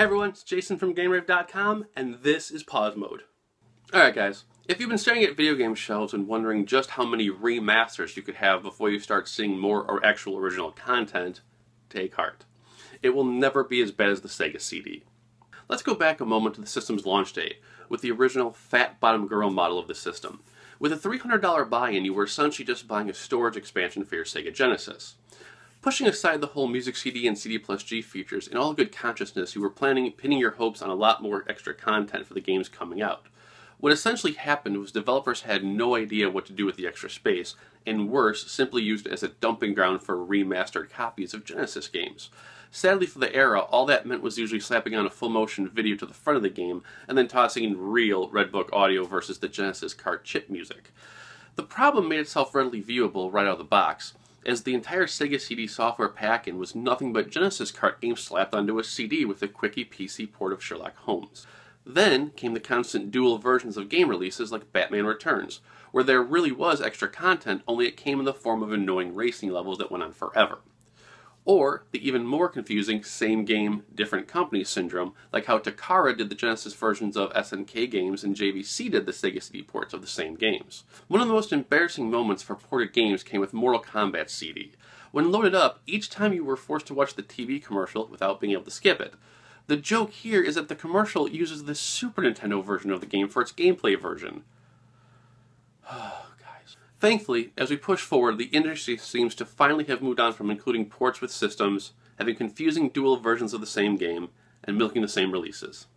Hey everyone, it's Jason from GameRaveTV, and this is Pause Mode. Alright guys, if you've been staring at video game shelves and wondering just how many remasters you could have before you start seeing more or actual original content, take heart. It will never be as bad as the Sega CD. Let's go back a moment to the system's launch date, with the original Fat Bottom Girl model of the system. With a $300 buy-in, you were essentially just buying a storage expansion for your Sega Genesis. Pushing aside the whole Music CD and CD plus G features, in all good consciousness, you were pinning your hopes on a lot more extra content for the games coming out. What essentially happened was developers had no idea what to do with the extra space, and worse, simply used it as a dumping ground for remastered copies of Genesis games. Sadly for the era, all that meant was usually slapping on a full-motion video to the front of the game, and then tossing in real Red Book audio versus the Genesis cart chip music. The problem made itself readily viewable right out of the box, as the entire Sega CD software pack-in was nothing but Genesis cart games slapped onto a CD with a quickie PC port of Sherlock Holmes. Then came the constant dual versions of game releases like Batman Returns, where there really was extra content, only it came in the form of annoying racing levels that went on forever. Or the even more confusing same game, different company syndrome, like how Takara did the Genesis versions of SNK games and JVC did the Sega CD ports of the same games. One of the most embarrassing moments for ported games came with Mortal Kombat CD. When loaded up, each time you were forced to watch the TV commercial without being able to skip it. The joke here is that the commercial uses the Super Nintendo version of the game for its gameplay version. Thankfully, as we push forward, the industry seems to finally have moved on from including ports with systems, having confusing dual versions of the same game, and milking the same releases.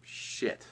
Shit.